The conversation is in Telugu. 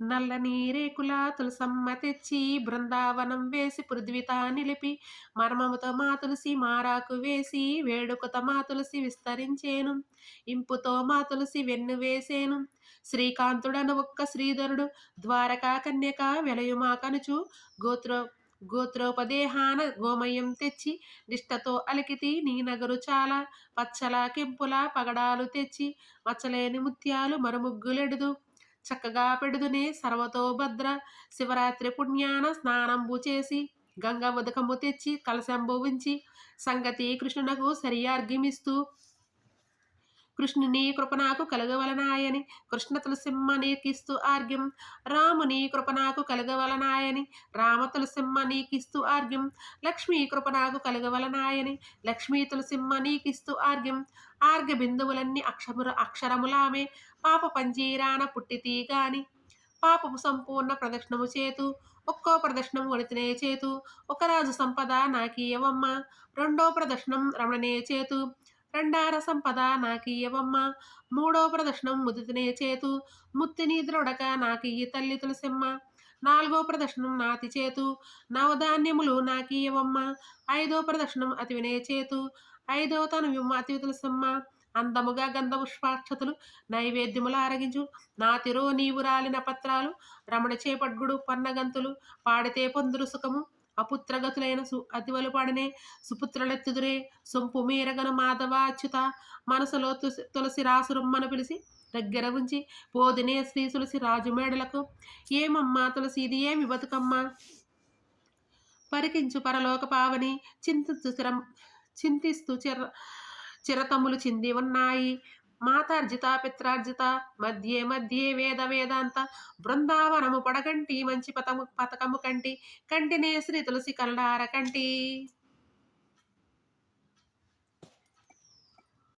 నల్లని రేకుల తులసమ్మ తెచ్చి బృందావనం వేసి పృథ్వితా నిలిపి మర్మముతో మా తులసి మారాకు వేసి వేడుకతో మా తులసి విస్తరించేను ఇంపుతో మా తులసి వెన్ను వేసేను శ్రీకాంతుడను ఒక్క శ్రీధరుడు ద్వారకా కన్యక వెలయుమా కనుచు గోత్ర గోత్రోపదేహాన గోమయం తెచ్చి నిష్టతో అలికితి నీ నగరు చాలా పచ్చల కెంపుల పగడాలు తెచ్చి మచ్చలేని ముత్యాలు మరుముగ్గులెడుదు చక్కగా పెడుదునే సర్వతో భద్ర శివరాత్రి పుణ్యాన స్నానంబు చేసి గంగ ఉదకము తెచ్చి కలశంబు ఉంచి సంగతి కృష్ణునకు సరియార్ఘ్యమిస్తూ కృష్ణుని కృప నాకు కలగవలనాయని కృష్ణ తులసిమ్మ నీకిస్తూ ఆర్ఘ్యం రాముని కృప నాకు కలగవలనాయని రామ తులసిమ్మ నీకిస్తూ ఆర్ఘ్యం లక్ష్మీ కృప నాకు కలగవలనాయని లక్ష్మీ తులసిమ్మ నీకిస్తూ ఆర్ఘ్యం ఆర్ఘ్య బిందువులన్నీ అక్షరములామే పాప పంజీరాన పుట్టితీ గాని పాపము సంపూర్ణ ప్రదక్షిణము చేతు ఒక్కో ప్రదక్షిణం వడితనే చేతు ఒక రాజు సంపద నాకీయవమ్మ రెండో ప్రదక్షిణం రమణనే చేతు రెండార సంపద నాకీయవమ్మ మూడో ప్రదర్శనం ముదితినే చేతు ముత్తిని ద్రోడక నాకియ్యి తల్లి తులసిమ్మ నాలుగో ప్రదర్శనం నాతి చేతు నవధాన్యములు నాకీయవమ్మ ఐదో ప్రదర్శనం అతివినే చేతు ఐదో తనవిమ్మ అతివి తులసిమ్మ అందముగా గంధ పుష్పాక్షతలు నైవేద్యములు ఆరగించు నాతిరో నీవు రాలిన పత్రాలు రమణ చేపడ్గుడు పన్నగంతులు పాడితే పొందురు సుఖము అపుత్రగతులైన అతివలు పాడనే సుపుత్రులెత్తుదురే సొంపు మీరగను మాధవాచ్యుత మనసులో తులసి రాసురమ్మను పిలిచి దగ్గర ఉంచి పోదినే శ్రీ తులసి రాజు మేడలకు ఏమమ్మా తులసి ఇది ఏమి బతుకమ్మ పరికించు పరలోక పావని చింతిస్తూ చిరతములు చింది ఉన్నాయి మాతార్జిత పిత్రార్జిత మధ్యే మధ్యే వేద వేదాంత బృందావనము పడగంటి మంచి పతకము కంటి కంటినే శ్రీ తులసి కల్లార కంటి.